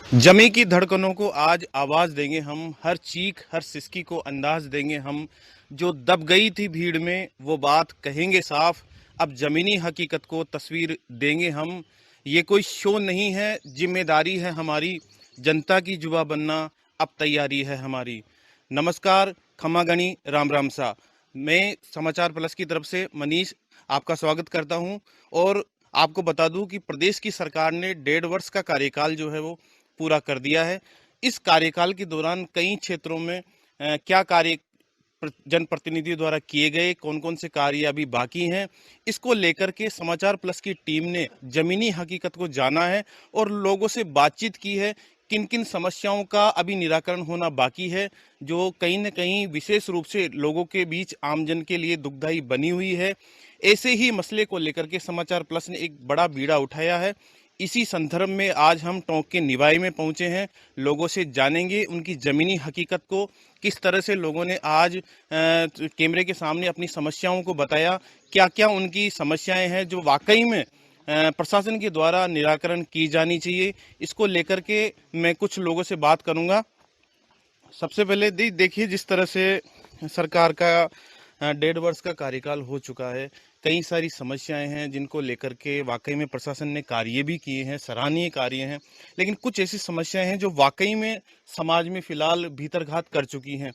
जमी की धड़कनों को आज आवाज देंगे हम, हर चीख हर सिसकी को अंदाज देंगे हम। जो दब गई थी भीड़ में वो बात कहेंगे साफ, अब जमीनी हकीकत को तस्वीर देंगे हम। ये कोई शो नहीं है, जिम्मेदारी है हमारी, जनता की जुबा बनना अब तैयारी है हमारी। नमस्कार, खमा गणी, राम राम सा। मैं समाचार प्लस की तरफ से मनीष आपका स्वागत करता हूं और आपको बता दूं कि प्रदेश की सरकार ने 1.5 वर्ष का कार्यकाल जो है वो पूरा कर दिया है। इस कार्यकाल के दौरान कई क्षेत्रों में क्या कार्य जनप्रतिनिधियों द्वारा किए गए, कौन कौन से कार्य अभी बाकी हैं, इसको लेकर के समाचार प्लस की टीम ने जमीनी हकीकत को जाना है और लोगों से बातचीत की है। किन किन समस्याओं का अभी निराकरण होना बाकी है, जो कहीं न कहीं विशेष रूप से लोगों के बीच आमजन के लिए दुखदाई बनी हुई है। ऐसे ही मसले को लेकर के समाचार प्लस ने एक बड़ा बीड़ा उठाया है। इसी संदर्भ में आज हम टोंक के निवाई में पहुंचे हैं। लोगों से जानेंगे उनकी ज़मीनी हकीकत को, किस तरह से लोगों ने आज कैमरे के सामने अपनी समस्याओं को बताया, क्या क्या उनकी समस्याएं हैं जो वाकई में प्रशासन के द्वारा निराकरण की जानी चाहिए। इसको लेकर के मैं कुछ लोगों से बात करूंगा। सबसे पहले देखिए, जिस तरह से सरकार का 1.5 वर्ष का कार्यकाल हो चुका है, कई सारी समस्याएं हैं जिनको लेकर के वाकई में प्रशासन ने कार्य भी किए हैं, सराहनीय कार्य हैं। लेकिन कुछ ऐसी समस्याएं हैं जो वाकई में समाज में फिलहाल भीतरघात कर चुकी हैं।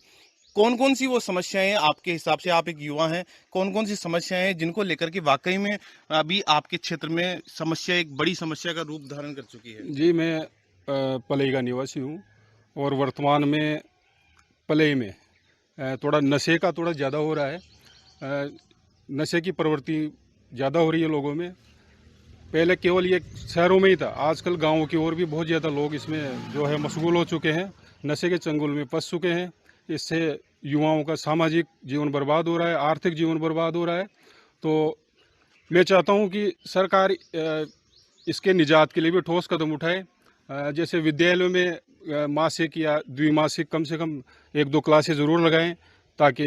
कौन कौन सी वो समस्याएं हैं आपके हिसाब से, आप एक युवा हैं, कौन कौन सी समस्याएं हैं जिनको लेकर के वाकई में अभी आपके क्षेत्र में समस्या एक बड़ी समस्या का रूप धारण कर चुकी है? जी, मैं पलई का निवासी हूँ और वर्तमान में पलई में थोड़ा नशे का थोड़ा ज़्यादा हो रहा है। नशे की प्रवृत्ति ज़्यादा हो रही है लोगों में। पहले केवल ये शहरों में ही था, आजकल गाँवों की ओर भी बहुत ज़्यादा लोग इसमें जो है मशगूल हो चुके हैं, नशे के चंगुल में फंस चुके हैं। इससे युवाओं का सामाजिक जीवन बर्बाद हो रहा है, आर्थिक जीवन बर्बाद हो रहा है। तो मैं चाहता हूँ कि सरकार इसके निजात के लिए भी ठोस कदम उठाए। जैसे विद्यालयों में मासिक या द्विमासिक कम से कम 1-2 क्लासें ज़रूर लगाएं, ताकि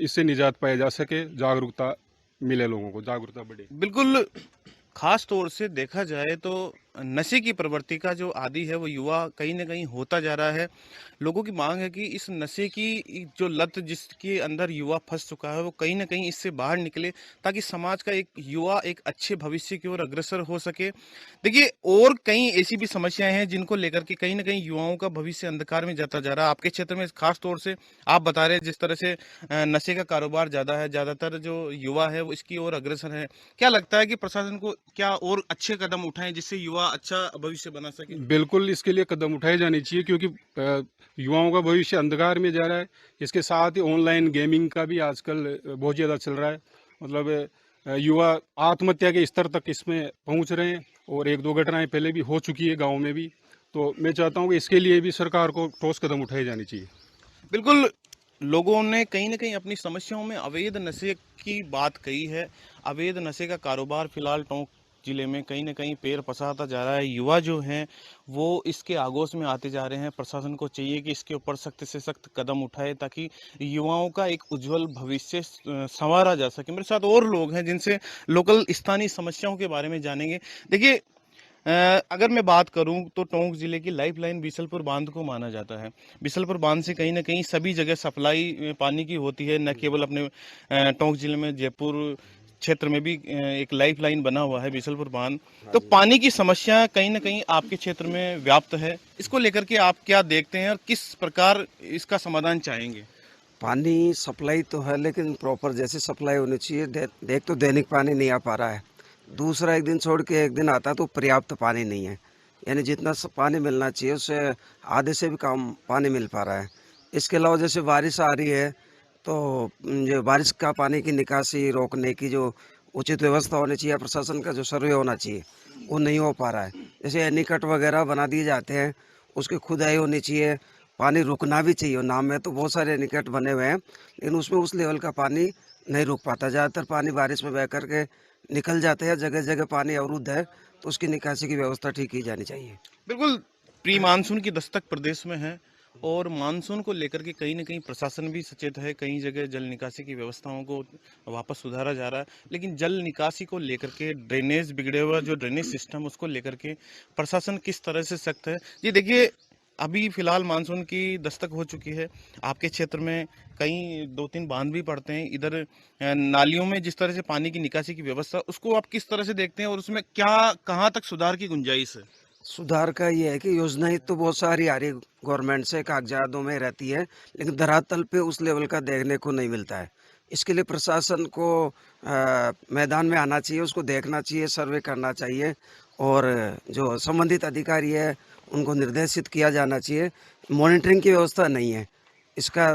इससे निजात पाया जा सके, जागरूकता मिले, लोगों को जागरूकता बढ़े। बिल्कुल। खास तौर से देखा जाए तो नशे की प्रवृत्ति का जो आदी है वो युवा कहीं ना कहीं होता जा रहा है। लोगों की मांग है कि इस नशे की जो लत जिसके अंदर युवा फंस चुका है वो कहीं ना कहीं इससे बाहर निकले, ताकि समाज का एक युवा एक अच्छे भविष्य की ओर अग्रसर हो सके। देखिए, और कई ऐसी भी समस्याएं हैं जिनको लेकर के कहीं ना कहीं युवाओं का भविष्य अंधकार में जाता जा रहा है। आपके क्षेत्र में खास तौर से आप बता रहे हैं जिस तरह से नशे का कारोबार ज्यादा है, ज्यादातर जो युवा है वो इसकी ओर अग्रसर है। क्या लगता है कि प्रशासन को क्या और अच्छे कदम उठाएं जिससे युवा अच्छा भविष्य बना सके? बिल्कुल, इसके लिए कदम उठाए जाने चाहिए, क्योंकि युवाओं का भविष्य अंधकार में जा रहा है। इसके साथ ही ऑनलाइन गेमिंग का भी आजकल बहुत ज़्यादा चल रहा है। मतलब युवा आत्महत्या के स्तर तक इसमें पहुंच रहे हैं और 1-2 घटनाएं पहले भी हो चुकी है गांव में भी। तो मैं चाहता हूं कि इसके लिए भी सरकार को ठोस कदम उठाए जाने चाहिए। बिल्कुल। लोगों ने कहीं न कहीं अपनी समस्याओं में अवैध नशे की बात कही है। अवैध नशे का कारोबार फिलहाल टोंक जिले में कहीं न कहीं पैर पसारता जा रहा है। युवा जो हैं वो इसके आगोश में आते जा रहे हैं। प्रशासन को चाहिए कि इसके ऊपर सख्त से सख्त कदम उठाए, ताकि युवाओं का एक उज्जवल भविष्य संवारा जा सके। मेरे साथ और लोग हैं जिनसे लोकल स्थानीय समस्याओं के बारे में जानेंगे। देखिए, अगर मैं बात करूं तो टोंक जिले की लाइफलाइन बिसलपुर बांध को माना जाता है। बिसलपुर बांध से कहीं ना कहीं सभी जगह सप्लाई पानी की होती है, न केवल अपने टोंक जिले में, जयपुर क्षेत्र में भी एक लाइफलाइन बना हुआ है बिसलपुर बांध। तो पानी की समस्या कहीं ना कहीं आपके क्षेत्र में व्याप्त है। इसको लेकर के आप क्या देखते हैं और किस प्रकार इसका समाधान चाहेंगे? पानी सप्लाई तो है, लेकिन प्रॉपर जैसे सप्लाई होनी चाहिए। देख तो दैनिक पानी नहीं आ पा रहा है। दूसरा, एक दिन छोड़ के एक दिन आता तो पर्याप्त पानी नहीं है। यानी जितना पानी मिलना चाहिए उससे आधे से भी कम पानी मिल पा रहा है। इसके अलावा जैसे बारिश आ रही है तो जो बारिश का पानी की निकासी रोकने की जो उचित व्यवस्था होनी चाहिए, प्रशासन का जो सर्वे होना चाहिए, वो नहीं हो पा रहा है। जैसे एनीकट वगैरह बना दिए जाते हैं, उसकी खुदाई होनी चाहिए। पानी रुकना भी चाहिए। नाम में तो बहुत सारे एनीकट बने हुए हैं, लेकिन उसमें उस लेवल का पानी नहीं रुक पाता। ज़्यादातर पानी बारिश में बह करके निकल जाते हैं। जगह जगह पानी अवरुद्ध है, तो उसकी निकासी की व्यवस्था ठीक की जानी चाहिए। बिल्कुल। प्री मानसून की दस्तक प्रदेश में है और मानसून को लेकर के कहीं न कहीं प्रशासन भी सचेत है, कई जगह जल निकासी की व्यवस्थाओं को वापस सुधारा जा रहा है, लेकिन जल निकासी को लेकर के ड्रेनेज बिगड़े हुआ जो ड्रेनेज सिस्टम उसको लेकर के प्रशासन किस तरह से सख्त है? जी देखिए, अभी फिलहाल मानसून की दस्तक हो चुकी है, आपके क्षेत्र में कई 2-3 बांध भी पड़ते हैं, इधर नालियों में जिस तरह से पानी की निकासी की व्यवस्था उसको आप किस तरह से देखते हैं और उसमें क्या कहाँ तक सुधार की गुंजाइश है? सुधार का ये है कि योजनाएं तो बहुत सारी आ रही गवर्नमेंट से, कागजातों में रहती है, लेकिन धरातल पे उस लेवल का देखने को नहीं मिलता है। इसके लिए प्रशासन को मैदान में आना चाहिए, उसको देखना चाहिए, सर्वे करना चाहिए और जो संबंधित अधिकारी है उनको निर्देशित किया जाना चाहिए। मॉनिटरिंग की व्यवस्था नहीं है, इसका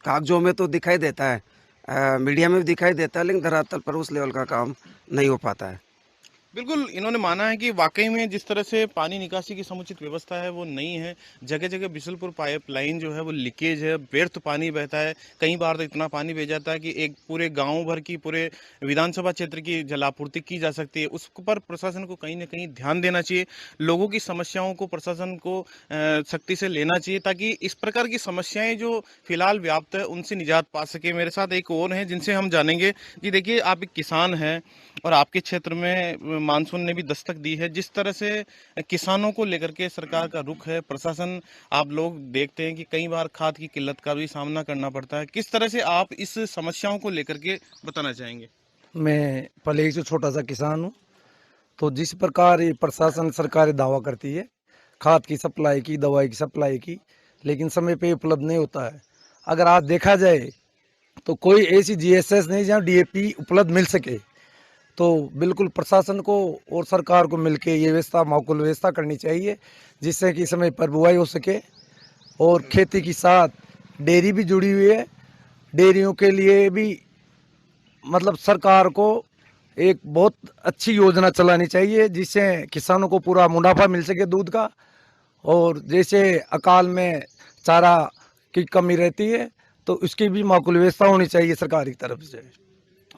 कागजों में तो दिखाई देता है, मीडिया में भी दिखाई देता है, लेकिन धरातल पर उस लेवल का काम नहीं हो पाता है। बिल्कुल, इन्होंने माना है कि वाक़ई में जिस तरह से पानी निकासी की समुचित व्यवस्था है वो नहीं है। जगह-जगह बिशुलपुर पाइपलाइन जो है वो लीकेज है, व्यर्थ पानी बहता है। कई बार तो इतना पानी बह जाता है कि एक पूरे गाँव भर की, पूरे विधानसभा क्षेत्र की जलापूर्ति की जा सकती है। उस पर प्रशासन को कहीं न कहीं ध्यान देना चाहिए। लोगों की समस्याओं को प्रशासन को सख्ती से लेना चाहिए ताकि इस प्रकार की समस्याएँ जो फिलहाल व्याप्त है उनसे निजात पा सके। मेरे साथ एक और हैं जिनसे हम जानेंगे। जी देखिए, आप एक किसान हैं और आपके क्षेत्र में मानसून ने भी दस्तक दी है। जिस तरह से किसानों को लेकर के सरकार का रुख है, प्रशासन, आप लोग देखते हैं कि कई बार खाद की किल्लत का भी सामना करना पड़ता है। किस तरह से आप इस समस्याओं को लेकर के बताना चाहेंगे? मैं पहले से छोटा सा किसान हूँ। तो जिस प्रकार ये प्रशासन सरकारें दावा करती है खाद की सप्लाई की, दवाई की सप्लाई की, लेकिन समय पे उपलब्ध नहीं होता है। अगर आज देखा जाए तो कोई ऐसी जीएसएस नहीं जहाँ डीएपी उपलब्ध मिल सके। तो बिल्कुल प्रशासन को और सरकार को मिलके ये व्यवस्था, माकूल व्यवस्था करनी चाहिए जिससे कि समय पर बुआई हो सके। और खेती के साथ डेयरी भी जुड़ी हुई है, डेयरियों के लिए भी मतलब सरकार को एक बहुत अच्छी योजना चलानी चाहिए जिससे किसानों को पूरा मुनाफा मिल सके दूध का। और जैसे अकाल में चारा की कमी रहती है तो उसकी भी माकूल व्यवस्था होनी चाहिए सरकार की तरफ से।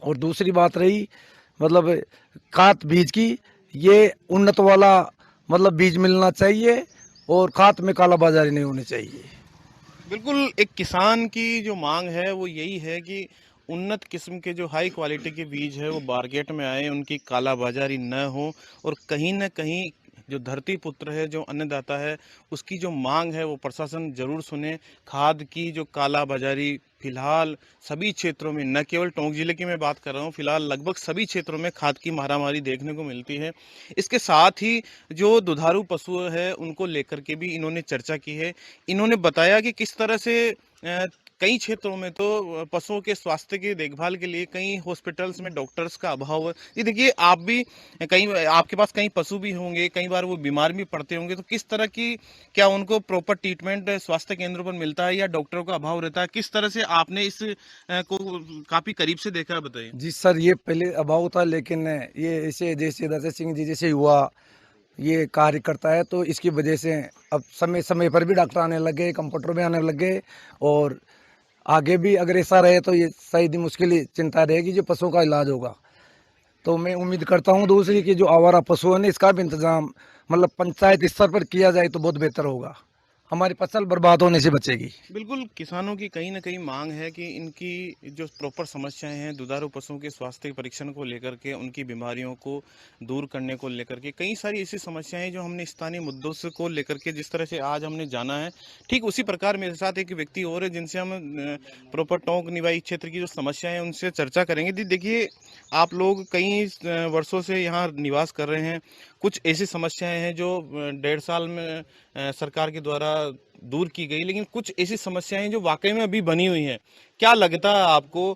और दूसरी बात रही मतलब खाद बीज की, ये उन्नत वाला मतलब बीज मिलना चाहिए और खाद में कालाबाजारी नहीं होनी चाहिए। बिल्कुल, एक किसान की जो मांग है वो यही है कि उन्नत किस्म के जो हाई क्वालिटी के बीज है वो मार्केट में आए, उनकी कालाबाजारी न हो और कहीं न कहीं जो धरती पुत्र है, जो अन्नदाता है, उसकी जो मांग है वो प्रशासन ज़रूर सुने। खाद की जो कालाबाजारी फिलहाल सभी क्षेत्रों में, न केवल टोंक जिले की मैं बात कर रहा हूँ, फिलहाल लगभग सभी क्षेत्रों में खाद की मारामारी देखने को मिलती है। इसके साथ ही जो दुधारू पशु है उनको लेकर के भी इन्होंने चर्चा की है। इन्होंने बताया कि किस तरह से कई क्षेत्रों में तो पशुओं के स्वास्थ्य की देखभाल के लिए कई हॉस्पिटल्स में डॉक्टर्स का अभाव है। ये देखिए, आप भी कई, आपके पास कई पशु भी होंगे, कई बार वो बीमार भी पड़ते होंगे, तो किस तरह की, क्या उनको प्रॉपर ट्रीटमेंट स्वास्थ्य केंद्रों पर मिलता है या डॉक्टरों का अभाव रहता है? किस तरह से आपने इस को काफी करीब से देखा है, बताइए। जी सर, ये पहले अभाव था, लेकिन ये ऐसे जैसे दशरथ सिंह जी जैसे युवा ये कार्य करता है तो इसकी वजह से अब समय समय पर भी डॉक्टर आने लगे, कंप्यूटर भी आने लगे। और आगे भी अगर ऐसा रहे तो ये शायद ही मुश्किल चिंता रहेगी जो पशुओं का इलाज होगा। तो मैं उम्मीद करता हूँ दूसरी कि जो आवारा पशु है ना, इसका भी इंतजाम मतलब पंचायत स्तर पर किया जाए तो बहुत बेहतर होगा, हमारी फसल बर्बाद होने से बचेगी। बिल्कुल, किसानों की कहीं न कहीं मांग है कि इनकी जो प्रॉपर समस्याएं हैं, दुधारू पशुओं के स्वास्थ्य परीक्षण को लेकर के, उनकी बीमारियों को दूर करने को लेकर के, कई सारी ऐसी समस्याएं हैं जो हमने स्थानीय मुद्दों से को लेकर के जिस तरह से आज हमने जाना है, ठीक उसी प्रकार मेरे साथ एक व्यक्ति और है जिनसे हम प्रॉपर टोंक निवाई क्षेत्र की जो समस्याएं हैं उनसे चर्चा करेंगे। देखिए, आप लोग कई वर्षों से यहाँ निवास कर रहे हैं, कुछ ऐसी समस्याएं हैं जो 1.5 साल में सरकार के द्वारा दूर की गई, लेकिन कुछ ऐसी समस्याएं जो वाकई में अभी बनी हुई हैं। क्या लगता है आपको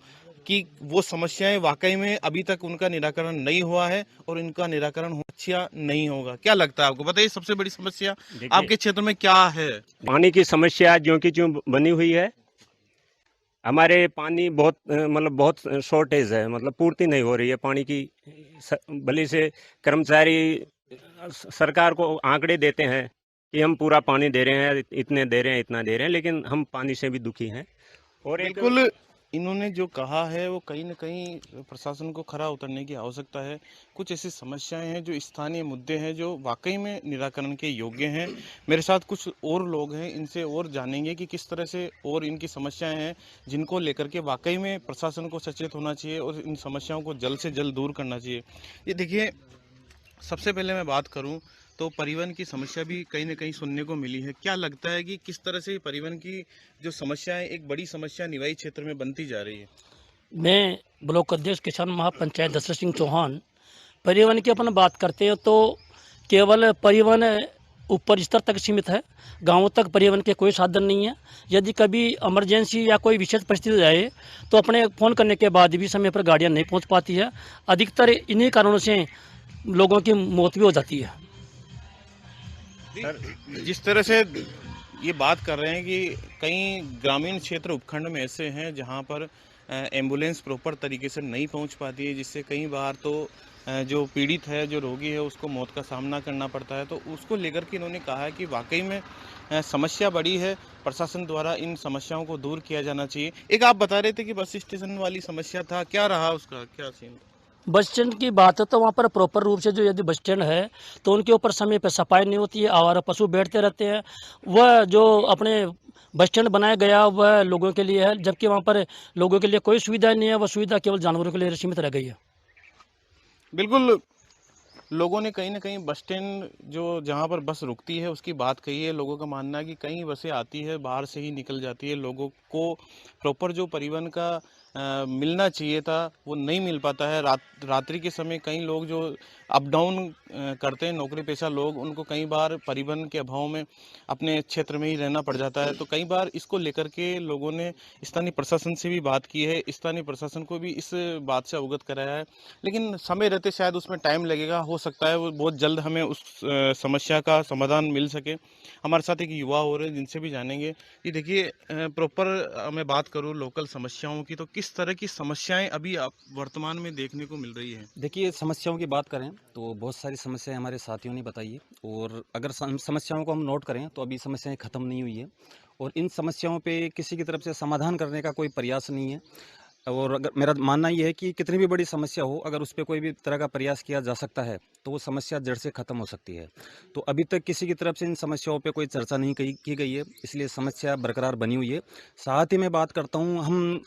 कि वो समस्याएं वाकई में अभी तक उनका निराकरण नहीं हुआ है और इनका निराकरण अच्छा नहीं होगा? क्या लगता है आपको? बताइए, सबसे बड़ी समस्या आपके क्षेत्र में क्या है? पानी की समस्या ज्यों की त्यों बनी हुई है। हमारे पानी बहुत मतलब बहुत शॉर्टेज है, मतलब पूर्ति नहीं हो रही है पानी की। भले से कर्मचारी सरकार को आंकड़े देते हैं कि हम पूरा पानी दे रहे हैं, इतने दे रहे हैं, इतना दे रहे हैं, लेकिन हम पानी से भी दुखी हैं। और एक बिल्कुल, इन्होंने जो कहा है वो कहीं न कहीं प्रशासन को खरा उतरने की आवश्यकता है। कुछ ऐसी समस्याएँ हैं जो स्थानीय मुद्दे हैं जो वाक़ई में निराकरण के योग्य हैं। मेरे साथ कुछ और लोग हैं, इनसे और जानेंगे कि किस तरह से और इनकी समस्याएँ हैं जिनको लेकर के वाक़ई में प्रशासन को सचेत होना चाहिए और इन समस्याओं को जल्द से जल्द दूर करना चाहिए। ये देखिए, सबसे पहले मैं बात करूं तो परिवहन की समस्या भी कहीं न कहीं सुनने को मिली है। क्या लगता है कि किस तरह से परिवहन की जो समस्या है एक बड़ी समस्या निवाई क्षेत्र में बनती जा रही है? मैं ब्लॉक अध्यक्ष किसान महापंचायत दशरथ सिंह चौहान। परिवहन की अपन बात करते हैं तो केवल परिवहन ऊपर स्तर तक सीमित है, गांवों तक परिवहन के कोई साधन नहीं है। यदि कभी इमरजेंसी या कोई विशेष परिस्थिति हो जाए तो अपने फ़ोन करने के बाद भी समय पर गाड़ियां नहीं पहुंच पाती है। अधिकतर इन्हीं कारणों से लोगों की मौत भी हो जाती है। जिस तरह से ये बात कर रहे हैं कि कई ग्रामीण क्षेत्र उपखंड में ऐसे हैं जहां पर एम्बुलेंस प्रॉपर तरीके से नहीं पहुंच पाती है, जिससे कई बार तो जो पीड़ित है, जो रोगी है, उसको मौत का सामना करना पड़ता है। तो उसको लेकर के इन्होंने कहा है कि वाकई में समस्या बड़ी है, प्रशासन द्वारा इन समस्याओं को दूर किया जाना चाहिए। एक आप बता रहे थे कि बस स्टेशन वाली समस्या था, क्या रहा उसका, क्या सीन? बस स्टैंड की बात है तो वहाँ पर प्रॉपर रूप से जो यदि बस स्टैंड है तो उनके ऊपर समय पर सफाई नहीं होती है, आवारा पशु बैठते रहते हैं। वह जो अपने बस स्टैंड बनाया गया वह लोगों के लिए है, जबकि वहाँ पर लोगों के लिए कोई सुविधा नहीं है। वह सुविधा केवल जानवरों के लिए सीमित रह गई है। बिल्कुल, लोगों ने कहीं न कहीं बस स्टैंड जो जहाँ पर बस रुकती है उसकी बात कही है। लोगों का मानना है कि कई बसें आती है, बाहर से ही निकल जाती है। लोगों को प्रॉपर जो परिवहन का मिलना चाहिए था वो नहीं मिल पाता है। रात्रि के समय कई लोग जो अप डाउन करते हैं, नौकरी पेशा लोग, उनको कई बार परिवहन के अभाव में अपने क्षेत्र में ही रहना पड़ जाता है। तो कई बार इसको लेकर के लोगों ने स्थानीय प्रशासन से भी बात की है, स्थानीय प्रशासन को भी इस बात से अवगत कराया है, लेकिन समय रहते शायद उसमें टाइम लगेगा। हो सकता है वो बहुत जल्द हमें उस समस्या का समाधान मिल सके। हमारे साथ एक युवा हो रहे हैं जिनसे भी जानेंगे। ये देखिए, प्रॉपर मैं बात करूँ लोकल समस्याओं की, तो किस तरह की समस्याएं अभी आप वर्तमान में देखने को मिल रही हैं? देखिए, समस्याओं की बात करें तो बहुत सारी समस्याएं हमारे साथियों ने बताई है, और अगर समस्याओं को हम नोट करें तो अभी समस्याएं ख़त्म नहीं हुई है, और इन समस्याओं पे किसी की तरफ से समाधान करने का कोई प्रयास नहीं है। और अगर मेरा मानना ये है कि कितनी भी बड़ी समस्या हो, अगर उस पर कोई भी तरह का प्रयास किया जा सकता है तो वो समस्या जड़ से ख़त्म हो सकती है। तो अभी तक किसी की तरफ से इन समस्याओं पे कोई चर्चा नहीं की गई है, इसलिए समस्या बरकरार बनी हुई है। साथ ही मैं बात करता हूँ, हम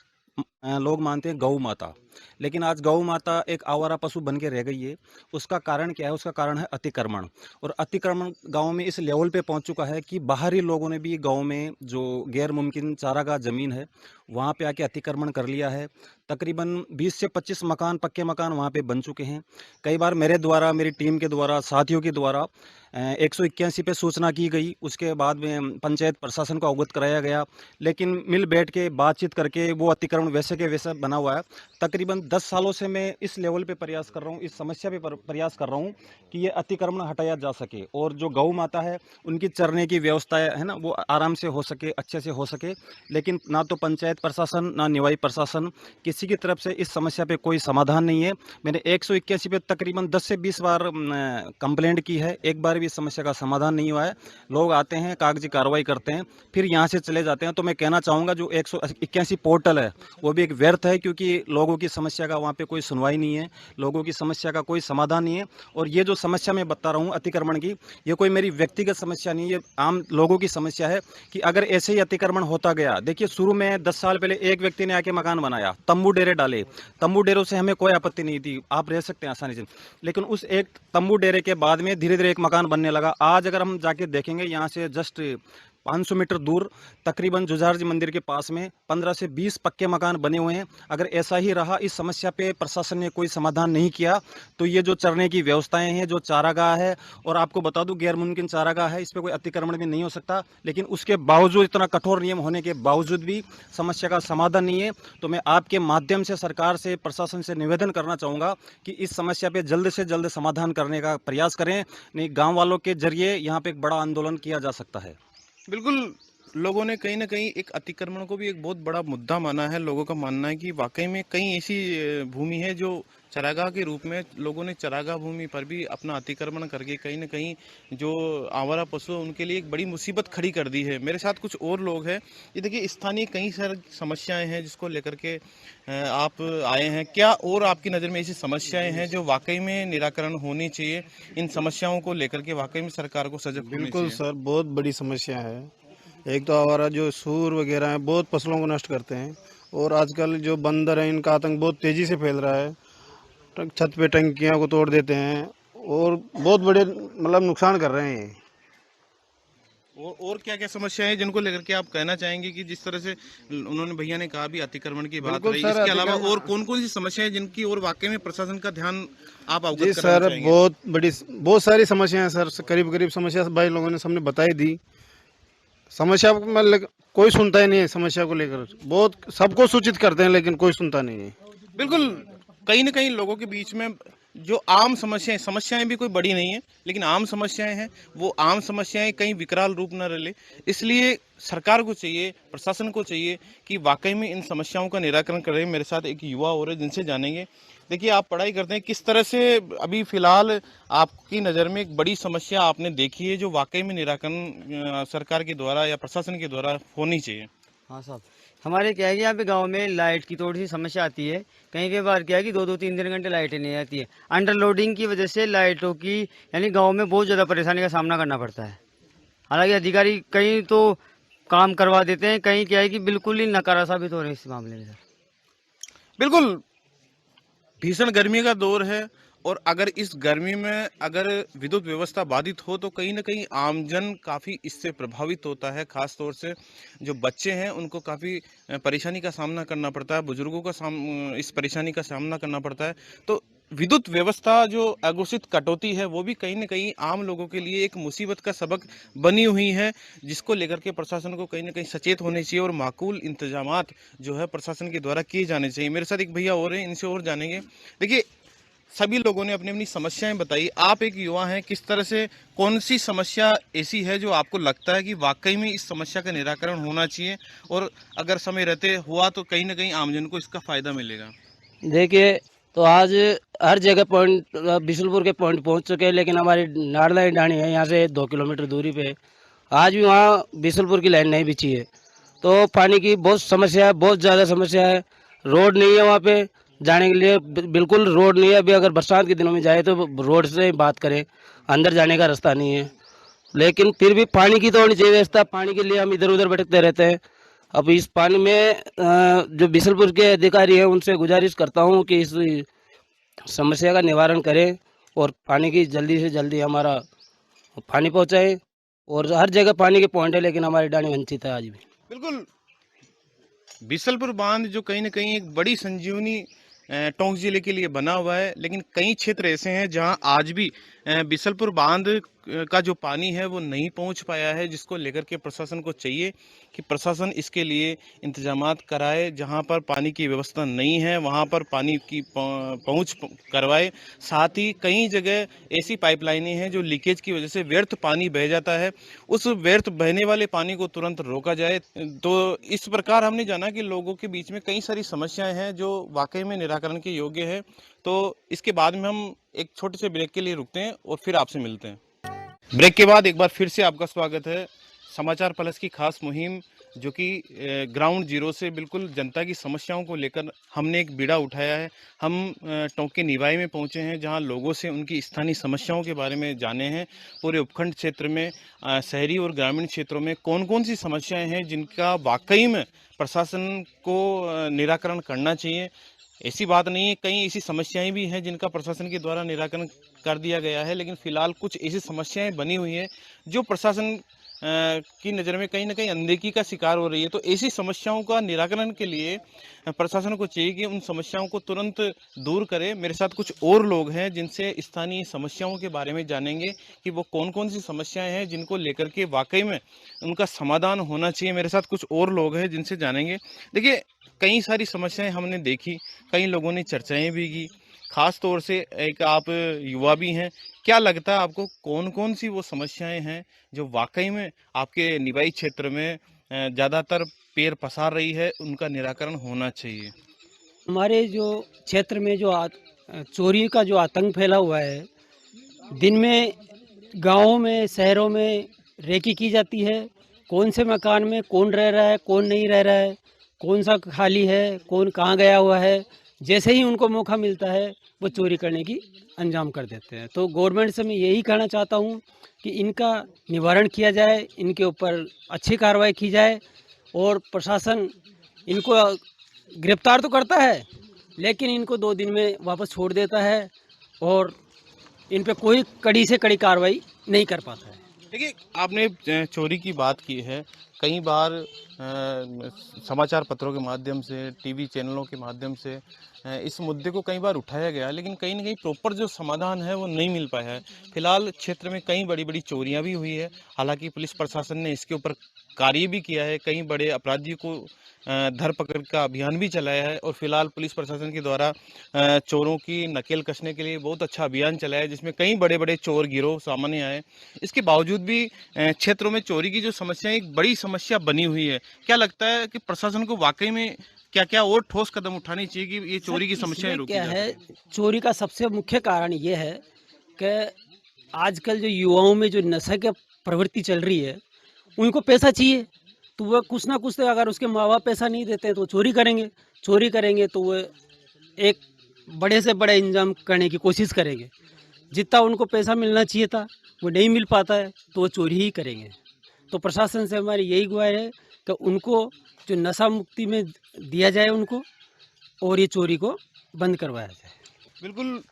लोग मानते हैं गौ माता, लेकिन आज गौ माता एक आवारा पशु बन के रह गई है। उसका कारण क्या है? उसका कारण है अतिक्रमण, और अतिक्रमण गांव में इस लेवल पे पहुंच चुका है कि बाहरी लोगों ने भी गांव में जो गैर मुमकिन चारागाह ज़मीन है वहां पे आके अतिक्रमण कर लिया है। तकरीबन 20 से 25 मकान, पक्के मकान वहां पे बन चुके हैं। कई बार मेरे द्वारा, मेरी टीम के द्वारा, साथियों के द्वारा 181 पे सूचना की गई, उसके बाद में पंचायत प्रशासन को अवगत कराया गया, लेकिन मिल बैठ के बातचीत करके वो अतिक्रमण वैसे के वैसा बना हुआ है। तकरीबन 10 सालों से मैं इस लेवल पे प्रयास कर रहा हूँ, इस समस्या पे प्रयास कर रहा हूँ कि ये अतिक्रमण हटाया जा सके, और जो गौ माता है उनकी चरने की व्यवस्था है ना, वो आराम से हो सके, अच्छे से हो सके। लेकिन ना तो पंचायत प्रशासन, ना निवाई प्रशासन, किसी की तरफ से इस समस्या पे कोई समाधान नहीं है। मैंने 181 पे तकरीबन 10 से 20 बार कंप्लेंट की है, एक बार भी इस समस्या का समाधान नहीं हुआ है। लोग आते हैं, कागजी कार्रवाई करते हैं, फिर यहाँ से चले जाते हैं। तो मैं कहना चाहूँगा जो 181 पोर्टल है वो भी एक व्यर्थ है, क्योंकि लोगों की समस्या का वहाँ पे कोई सुनवाई नहीं है, लोगों की समस्या का कोई समाधान नहीं है। और ये जो समस्या मैं बता रहा हूँ अतिक्रमण की, ये कोई मेरी व्यक्तिगत समस्या नहीं है, ये आम लोगों की समस्या है कि अगर ऐसे ही अतिक्रमण होता गया। देखिए, शुरू में 10 साल पहले एक व्यक्ति ने आके मकान बनाया, तंबू डेरे डाले, तंबू डेरों से हमें कोई आपत्ति नहीं थी, आप रह सकते हैं आसानी से। लेकिन उस एक तंबू डेरे के बाद में धीरे धीरे एक मकान बनने लगा। आज अगर हम जाके देखेंगे, यहाँ से जस्ट 500 मीटर दूर तकरीबन जुझार जी मंदिर के पास में 15 से 20 पक्के मकान बने हुए हैं। अगर ऐसा ही रहा, इस समस्या पे प्रशासन ने कोई समाधान नहीं किया, तो ये जो चरने की व्यवस्थाएं हैं, जो चारागाह है, और आपको बता दूं गैर मुमकिन चारागाह है, इस पर कोई अतिक्रमण भी नहीं हो सकता। लेकिन उसके बावजूद, इतना कठोर नियम होने के बावजूद भी समस्या का समाधान नहीं है। तो मैं आपके माध्यम से सरकार से, प्रशासन से निवेदन करना चाहूँगा कि इस समस्या पर जल्द से जल्द समाधान करने का प्रयास करें, नहीं गाँव वालों के जरिए यहाँ पर एक बड़ा आंदोलन किया जा सकता है। बिल्कुल, लोगों ने कहीं ना कहीं एक अतिक्रमण को भी एक बहुत बड़ा मुद्दा माना है। लोगों का मानना है कि वाकई में कई ऐसी भूमि है जो चरागाह के रूप में लोगों ने चरागाह भूमि पर भी अपना अतिक्रमण करके कहीं ना कहीं जो आवारा पशु है उनके लिए एक बड़ी मुसीबत खड़ी कर दी है। मेरे साथ कुछ और लोग हैं। ये देखिए स्थानीय कई सारी समस्याएं हैं जिसको लेकर के आप आए हैं। क्या और आपकी नज़र में ऐसी समस्याएं हैं जो वाकई में निराकरण होनी चाहिए? इन समस्याओं को लेकर के वाकई में सरकार को सजग होनी बिल्कुल चाहिए। सर, बहुत बड़ी समस्या है। एक तो आवारा जो सूअर वगैरह हैं बहुत फसलों को नष्ट करते हैं, और आजकल जो बंदर हैं इनका आतंक बहुत तेज़ी से फैल रहा है। छत पे टंकियां को तोड़ देते हैं और बहुत बड़े मतलब नुकसान कर रहे हैं ये। और क्या क्या समस्याएं हैं जिनको लेकर के आप कहना चाहेंगे कि जिस तरह से उन्होंने भैया ने कहा भी अतिक्रमण की बात बिल्कुल रही, सर, इसके अलावा अतिक्रमण- और कौन कौन सी समस्याएं हैं जिनकी और वाकई में प्रशासन का ध्यान आप अवगत जी कराना सर, चाहेंगे? बहुत सारी समस्याएं हैं सर। करीब करीब समस्या भाई लोगों ने सामने बताई दी। समस्या मतलब कोई सुनता ही नहीं है समस्या को लेकर। बहुत सबको सूचित करते हैं लेकिन कोई सुनता नहीं है। बिल्कुल, कहीं ना कहीं लोगों के बीच में जो आम समस्याएं भी कोई बड़ी नहीं है, लेकिन आम समस्याएं हैं, वो आम समस्याएं कहीं विकराल रूप न ले। इसलिए सरकार को चाहिए, प्रशासन को चाहिए कि वाकई में इन समस्याओं का निराकरण करें। मेरे साथ एक युवा और है जिनसे जानेंगे। देखिए, आप पढ़ाई करते हैं, किस तरह से अभी फिलहाल आपकी नज़र में एक बड़ी समस्या आपने देखी है जो वाकई में निराकरण सरकार के द्वारा या प्रशासन के द्वारा होनी चाहिए? हाँ साहब, हमारे क्या है कि यहाँ पे गांव में लाइट की थोड़ी सी समस्या आती है। कहीं कई बार क्या है कि 2-2 3-3 घंटे लाइटें नहीं आती है। अंडरलोडिंग की वजह से लाइटों की यानी गांव में बहुत ज़्यादा परेशानी का सामना करना पड़ता है। हालांकि अधिकारी कहीं तो काम करवा देते हैं, कहीं क्या है कि बिल्कुल ही नकारा साबित हो रहे हैं इस मामले में सर। बिल्कुल, भीषण गर्मी का दौर है और अगर इस गर्मी में अगर विद्युत व्यवस्था बाधित हो तो कहीं ना कहीं आमजन काफ़ी इससे प्रभावित होता है। ख़ास तौर से जो बच्चे हैं उनको काफ़ी परेशानी का सामना करना पड़ता है, बुजुर्गों का इस परेशानी का सामना करना पड़ता है। तो विद्युत व्यवस्था जो अघोषित कटौती है वो भी कहीं ना कहीं आम लोगों के लिए एक मुसीबत का सबक बनी हुई है, जिसको लेकर के प्रशासन को कहीं ना कहीं सचेत होने चाहिए और माकूल इंतजामात जो है प्रशासन के द्वारा किए जाने चाहिए। मेरे साथ एक भैया और हैं, इनसे और जानेंगे। देखिए, सभी लोगों ने अपनी अपनी समस्याएं बताई। आप एक युवा हैं, किस तरह से कौन सी समस्या ऐसी है जो आपको लगता है कि वाकई में इस समस्या का निराकरण होना चाहिए और अगर समय रहते हुआ तो कहीं ना कहीं आमजन को इसका फायदा मिलेगा? देखिए, तो आज हर जगह पॉइंट बिशुलपुर के पॉइंट पहुंच चुके हैं, लेकिन हमारी नारलाई डाणी है यहाँ से 2 किलोमीटर दूरी पे। आज भी वहाँ बिशुलपुर की लाइन नहीं बिछी है। तो पानी की बहुत समस्या है, बहुत ज़्यादा समस्या है। रोड नहीं है वहाँ पे जाने के लिए, बिल्कुल रोड नहीं है। अभी अगर बरसात के दिनों में जाए तो रोड से बात करें, अंदर जाने का रास्ता नहीं है। लेकिन फिर भी पानी की तो होनी चाहिए व्यवस्था। पानी के लिए हम इधर उधर भटकते रहते हैं। अब इस पानी में जो बिशुलपुर के अधिकारी हैं उनसे गुजारिश करता हूं कि इस समस्या का निवारण करें और पानी की जल्दी से जल्दी हमारा पानी पहुंचाएं। और हर जगह पानी के पॉइंट है, लेकिन हमारी डाणी वंचित है आज भी। बिल्कुल, बिशलपुर बांध जो कहीं ना कहीं एक बड़ी संजीवनी टोंक जिले के लिए बना हुआ है, लेकिन कई क्षेत्र ऐसे हैं जहां आज भी बिशलपुर बांध का जो पानी है वो नहीं पहुंच पाया है, जिसको लेकर के प्रशासन को चाहिए कि प्रशासन इसके लिए इंतजामात कराए। जहां पर पानी की व्यवस्था नहीं है वहां पर पानी की पहुंच करवाए। साथ ही कई जगह ऐसी पाइपलाइनें हैं जो लीकेज की वजह से व्यर्थ पानी बह जाता है, उस व्यर्थ बहने वाले पानी को तुरंत रोका जाए। तो इस प्रकार हमने जाना कि लोगों के बीच में कई सारी समस्याएं हैं जो वाकई में निराकरण के योग्य है। तो इसके बाद में हम एक छोटे से ब्रेक के लिए रुकते हैं और फिर आपसे मिलते हैं। ब्रेक के बाद एक बार फिर से आपका स्वागत है समाचार प्लस की खास मुहिम, जो कि ग्राउंड जीरो से बिल्कुल जनता की समस्याओं को लेकर हमने एक बीड़ा उठाया है। हम टोंक के निवाई में पहुंचे हैं जहां लोगों से उनकी स्थानीय समस्याओं के बारे में जाने हैं। पूरे उपखंड क्षेत्र में शहरी और ग्रामीण क्षेत्रों में कौन कौन सी समस्याएं हैं जिनका वाकई में प्रशासन को निराकरण करना चाहिए। ऐसी बात नहीं है, कई ऐसी समस्याएं भी हैं जिनका प्रशासन के द्वारा निराकरण कर दिया गया है, लेकिन फिलहाल कुछ ऐसी समस्याएं बनी हुई हैं जो प्रशासन की नज़र में कहीं ना कहीं अनदेखी का शिकार हो रही है। तो ऐसी समस्याओं का निराकरण के लिए प्रशासन को चाहिए कि उन समस्याओं को तुरंत दूर करे। मेरे साथ कुछ और लोग हैं जिनसे स्थानीय समस्याओं के बारे में जानेंगे कि वो कौन कौन सी समस्याएं हैं जिनको लेकर के वाकई में उनका समाधान होना चाहिए। मेरे साथ कुछ और लोग हैं जिनसे जानेंगे। देखिए, कई सारी समस्याएं हमने देखी, कई लोगों ने चर्चाएं भी की, खास तौर से एक आप युवा भी हैं। क्या लगता है आपको कौन कौन सी वो समस्याएं हैं जो वाकई में आपके निवाई क्षेत्र में ज़्यादातर पैर पसार रही है, उनका निराकरण होना चाहिए? हमारे जो क्षेत्र में जो चोरी का जो आतंक फैला हुआ है, दिन में गाँवों में शहरों में रेकी की जाती है, कौन से मकान में कौन रह रहा है कौन नहीं रह रहा है, कौन सा खाली है कौन कहाँ गया हुआ है, जैसे ही उनको मौका मिलता है वो चोरी करने की अंजाम कर देते हैं। तो गवर्नमेंट से मैं यही कहना चाहता हूँ कि इनका निवारण किया जाए, इनके ऊपर अच्छी कार्रवाई की जाए और प्रशासन इनको गिरफ्तार तो करता है लेकिन इनको 2 दिन में वापस छोड़ देता है और इन पे कोई कड़ी से कड़ी कार्रवाई नहीं कर पाता है। देखिए, आपने चोरी की बात की है। कई बार समाचार पत्रों के माध्यम से, टीवी चैनलों के माध्यम से इस मुद्दे को कई बार उठाया गया, लेकिन कहीं न कहीं प्रॉपर जो समाधान है वो नहीं मिल पाया है। फिलहाल क्षेत्र में कई बड़ी-बड़ी चोरियां भी हुई है। हालांकि पुलिस प्रशासन ने इसके ऊपर कार्य भी किया है, कई बड़े अपराधियों को धरपकड़ का अभियान भी चलाया है और फिलहाल पुलिस प्रशासन के द्वारा चोरों की नकेल कसने के लिए बहुत अच्छा अभियान चलाया है, जिसमें कई बड़े-बड़े चोर गिरोह सामने आए। इसके बावजूद भी क्षेत्रों में चोरी की जो समस्या है, एक बड़ी समस्या बनी हुई है। क्या लगता है कि प्रशासन को वाकई में क्या-क्या और ठोस कदम उठानी चाहिए कि ये चोरी की समस्याएं इसमें रोकी क्या जा है, सकें? चोरी का सबसे मुख्य कारण ये है कि आजकल जो युवाओं में जो नशा की प्रवृत्ति चल रही है, उनको पैसा चाहिए तो वह कुछ ना कुछ, तो अगर उसके माँ बाप पैसा नहीं देते तो चोरी करेंगे तो वह एक बड़े से बड़ा इंजाम करने की कोशिश करेंगे। जितना उनको पैसा मिलना चाहिए था वो नहीं मिल पाता है तो वो चोरी ही करेंगे। तो प्रशासन से हमारी यही गुहार है कि उनको जो नशा मुक्ति में दिया जाए उनको, और ये चोरी को बंद करवाया जाए। बिल्कुल,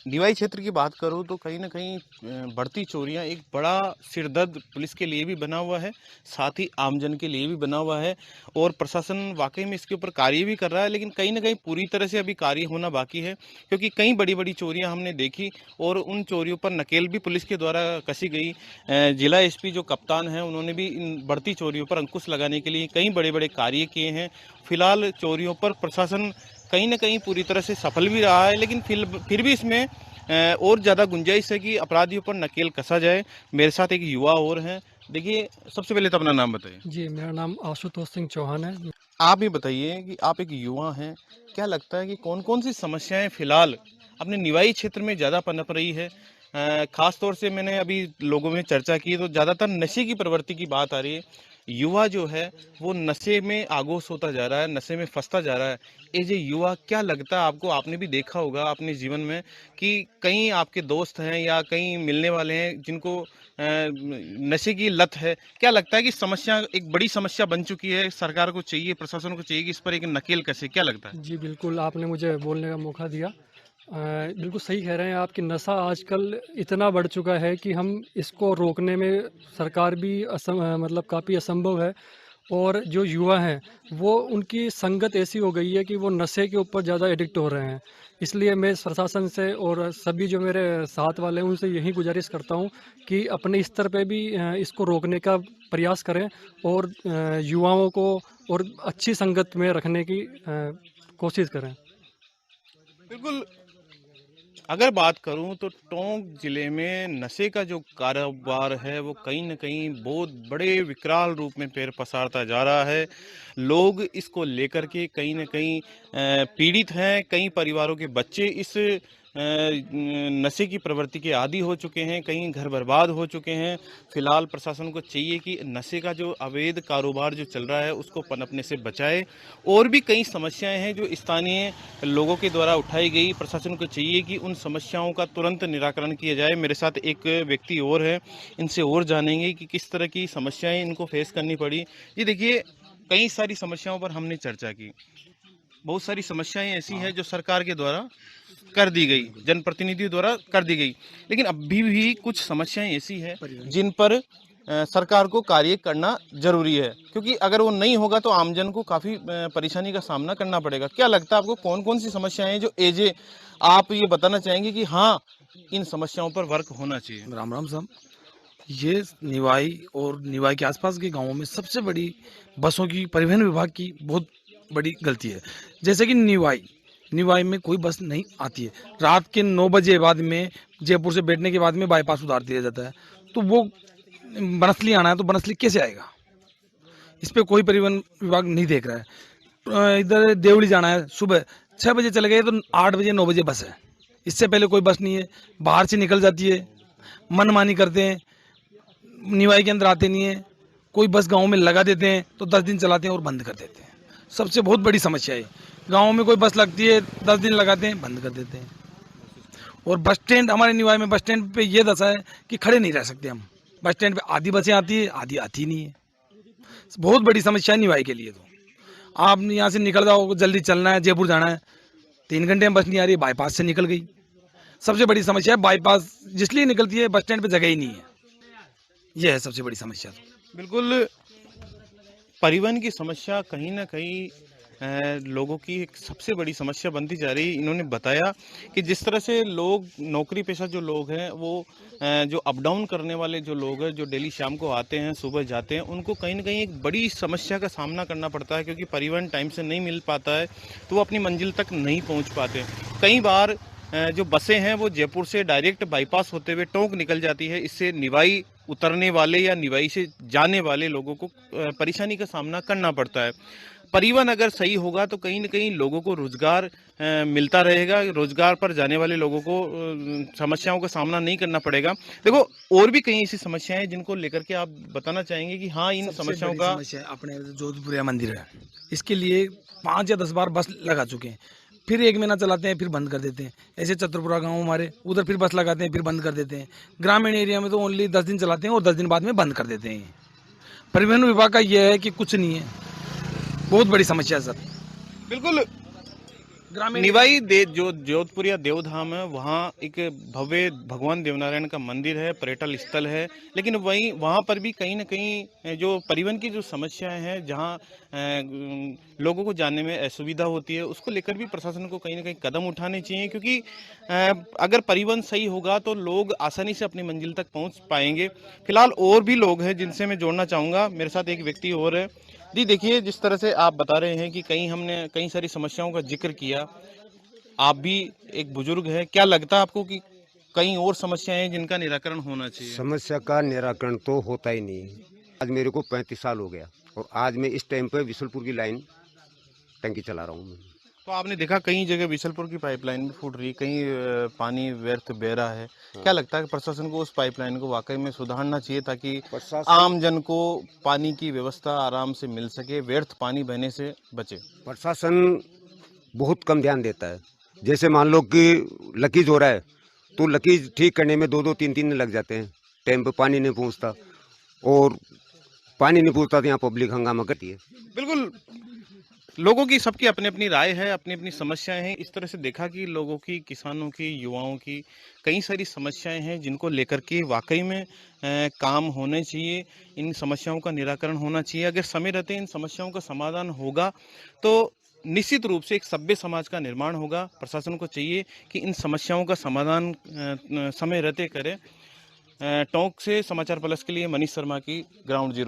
निवाई क्षेत्र की बात करूं तो कहीं ना कहीं बढ़ती चोरियां एक बड़ा सिरदर्द पुलिस के लिए भी बना हुआ है, साथ ही आमजन के लिए भी बना हुआ है और प्रशासन वाकई में इसके ऊपर कार्य भी कर रहा है, लेकिन कहीं ना कहीं पूरी तरह से अभी कार्य होना बाकी है, क्योंकि कई बड़ी बड़ी चोरियां हमने देखी और उन चोरियों पर नकेल भी पुलिस के द्वारा कसी गई। जिला एसपी जो कप्तान हैं, उन्होंने भी इन बढ़ती चोरियों पर अंकुश लगाने के लिए कई बड़े बड़े कार्य किए हैं। फिलहाल चोरियों पर प्रशासन कहीं ना कहीं पूरी तरह से सफल भी रहा है, लेकिन फिर भी इसमें और ज़्यादा गुंजाइश है कि अपराधियों पर नकेल कसा जाए। मेरे साथ एक युवा और हैं। देखिए, सबसे पहले तो अपना नाम बताइए। जी, मेरा नाम आशुतोष सिंह चौहान है। आप ही बताइए कि आप एक युवा हैं, क्या लगता है कि कौन कौन सी समस्याएं फिलहाल अपने निवाई क्षेत्र में ज़्यादा पनप रही है? खास तौर से मैंने अभी लोगों में चर्चा की तो ज़्यादातर नशे की प्रवृत्ति की बात आ रही है। युवा जो है वो नशे में आगोश होता जा रहा है, नशे में फंसता जा रहा है। एज ए युवा क्या लगता है आपको? आपने भी देखा होगा अपने जीवन में कि कई आपके दोस्त हैं या कई मिलने वाले हैं जिनको नशे की लत है। क्या लगता है कि समस्या एक बड़ी समस्या बन चुकी है, सरकार को चाहिए, प्रशासन को चाहिए कि इस पर एक नकेल कसे? क्या लगता है? जी बिल्कुल, आपने मुझे बोलने का मौका दिया। बिल्कुल सही कह रहे हैं आप कि नशा आजकल इतना बढ़ चुका है कि हम इसको रोकने में सरकार भी मतलब काफ़ी असंभव है। और जो युवा हैं वो उनकी संगत ऐसी हो गई है कि वो नशे के ऊपर ज़्यादा एडिक्ट हो रहे हैं। इसलिए मैं प्रशासन से और सभी जो मेरे साथ वाले हैं उनसे यही गुजारिश करता हूं कि अपने स्तर पे भी इसको रोकने का प्रयास करें और युवाओं को और अच्छी संगत में रखने की कोशिश करें। बिल्कुल, अगर बात करूं तो टोंक जिले में नशे का जो कारोबार है वो कहीं न कहीं बहुत बड़े विकराल रूप में पैर पसारता जा रहा है। लोग इसको लेकर के कहीं न कहीं पीड़ित हैं। कई परिवारों के बच्चे इस नशे की प्रवृत्ति के आदी हो चुके हैं, कहीं घर बर्बाद हो चुके हैं। फिलहाल प्रशासन को चाहिए कि नशे का जो अवैध कारोबार जो चल रहा है उसको पनपने से बचाए। और भी कई समस्याएं हैं जो स्थानीय लोगों के द्वारा उठाई गई। प्रशासन को चाहिए कि उन समस्याओं का तुरंत निराकरण किया जाए। मेरे साथ एक व्यक्ति और है, इनसे और जानेंगे कि किस तरह की समस्याएं इनको फेस करनी पड़ी। ये देखिए, कई सारी समस्याओं पर हमने चर्चा की। बहुत सारी समस्याएं ऐसी हैं जो सरकार के द्वारा कर दी गई, जनप्रतिनिधियों द्वारा कर दी गई, लेकिन अभी भी कुछ समस्याएं ऐसी हैं जिन पर सरकार को कार्य करना जरूरी है, क्योंकि अगर वो नहीं होगा तो आमजन को काफ़ी परेशानी का सामना करना पड़ेगा। क्या लगता है आपको, कौन कौन सी समस्याएं हैं जो एजे आप ये बताना चाहेंगे कि हाँ, इन समस्याओं पर वर्क होना चाहिए? राम राम साहब, ये निवाई और निवाई के आसपास के गांवों में सबसे बड़ी बसों की, परिवहन विभाग की बहुत बड़ी गलती है। जैसे कि निवाई में कोई बस नहीं आती है। रात के 9 बजे बाद में जयपुर से बैठने के बाद में बाईपास उतार दिया जाता है, तो वो बनसली आना है तो बनसली कैसे आएगा? इस पर कोई परिवहन विभाग नहीं देख रहा है। इधर देवली जाना है, सुबह 6 बजे चले गए तो 8 बजे 9 बजे बस है, इससे पहले कोई बस नहीं है। बाहर से निकल जाती है, मनमानी करते हैं, निवाई के अंदर आते नहीं है। कोई बस गांव में लगा देते हैं तो 10 दिन चलाते हैं और बंद कर देते हैं। सबसे बहुत बड़ी समस्या है, गांव में कोई बस लगती है 10 दिन लगाते हैं, बंद कर देते हैं। और बस स्टैंड, हमारे निवाई में बस स्टैंड पे ये दशा है कि खड़े नहीं रह सकते हम। बस स्टैंड पे आधी बसें आती है, आधी आती नहीं है। बहुत बड़ी समस्या है निवाई के लिए। तो आप यहाँ से निकल जाओ, जल्दी चलना है, जयपुर जाना है, 3 घंटे में बस नहीं आ रही, बाईपास से निकल गई। सबसे बड़ी समस्या है बाईपास, जिसलिए निकलती है बस स्टैंड पे जगह ही नहीं है। यह है सबसे बड़ी समस्या। बिल्कुल, परिवहन की समस्या कहीं ना कहीं लोगों की एक सबसे बड़ी समस्या बनती जा रही। इन्होंने बताया कि जिस तरह से लोग, नौकरी पेशा जो लोग हैं, वो जो अप डाउन करने वाले जो लोग हैं, जो डेली शाम को आते हैं, सुबह जाते हैं, उनको कहीं ना कहीं एक बड़ी समस्या का सामना करना पड़ता है, क्योंकि परिवहन टाइम से नहीं मिल पाता है तो वो अपनी मंजिल तक नहीं पहुंच पाते। कई बार जो बसें हैं वो जयपुर से डायरेक्ट बाईपास होते हुए टोंक निकल जाती है। इससे निवाई उतरने वाले या निवाई से जाने वाले लोगों को परेशानी का सामना करना पड़ता है। परिवहन अगर सही होगा तो कहीं न कहीं लोगों को रोजगार मिलता रहेगा, रोजगार पर जाने वाले लोगों को समस्याओं का सामना नहीं करना पड़ेगा। देखो, और भी कई ऐसी समस्याएं हैं जिनको लेकर के आप बताना चाहेंगे कि हाँ, इन समस्याओं का समस्या अपने जोधपुर मंदिर है, इसके लिए 5 या 10 बार बस लगा चुके हैं, फिर 1 महीना चलाते हैं, फिर बंद कर देते हैं। ऐसे चतुरपुरा गांव हमारे, उधर फिर बस लगाते हैं, फिर बंद कर देते हैं। ग्रामीण एरिया में तो ओनली 10 दिन चलाते हैं और 10 दिन बाद में बंद कर देते हैं। परिवहन विभाग का यह है कि कुछ नहीं है, बहुत बड़ी समस्या है सर। बिल्कुल, निवाई जो जोधपुर या देवधाम है, वहाँ एक भव्य भगवान देवनारायण का मंदिर है, पर्यटन स्थल है, लेकिन वहाँ पर भी कहीं ना कहीं जो परिवहन की जो समस्याएं हैं, जहाँ लोगों को जाने में असुविधा होती है, उसको लेकर भी प्रशासन को कहीं ना कहीं कदम उठाने चाहिए। क्योंकि अगर परिवहन सही होगा तो लोग आसानी से अपनी मंजिल तक पहुँच पाएंगे। फिलहाल और भी लोग हैं जिनसे मैं जोड़ना चाहूँगा। मेरे साथ एक व्यक्ति और है। जी देखिए, जिस तरह से आप बता रहे हैं कि हमने कई सारी समस्याओं का जिक्र किया, आप भी एक बुजुर्ग हैं, क्या लगता है आपको कि कई और समस्याएं हैं जिनका निराकरण होना चाहिए? समस्या का निराकरण तो होता ही नहीं है। आज मेरे को 35 साल हो गया और आज मैं इस टाइम पे विशलपुर की लाइन टंकी चला रहा हूँ। तो आपने देखा कई जगह विशलपुर की पाइपलाइन भी फूट रही, कहीं पानी व्यर्थ बह रहा है। क्या लगता है कि प्रशासन को उस पाइपलाइन को वाकई में सुधारना चाहिए ताकि आम जन को पानी की व्यवस्था आराम से मिल सके, व्यर्थ पानी बहने से बचे? प्रशासन बहुत कम ध्यान देता है। जैसे मान लो कि लीकेज हो रहा है तो लीकेज ठीक करने में 2-2 3-3 दिन लग जाते हैं, टाइम पे पानी नहीं पहुँचता, और पानी नहीं पहुँचता तो यहाँ पब्लिक हंगामा करती है। बिल्कुल, लोगों की सबकी अपनी अपनी राय है, अपनी अपनी समस्याएं हैं। इस तरह से देखा कि लोगों की, किसानों की, युवाओं की कई सारी समस्याएं हैं जिनको लेकर के वाकई में काम होने चाहिए। इन समस्याओं का निराकरण होना चाहिए। अगर समय रहते इन समस्याओं का समाधान होगा तो निश्चित रूप से एक सभ्य समाज का निर्माण होगा। प्रशासन को चाहिए कि इन समस्याओं का समाधान समय रहते करे। टोंक से समाचार प्लस के लिए मनीष शर्मा की ग्राउंड जीरो।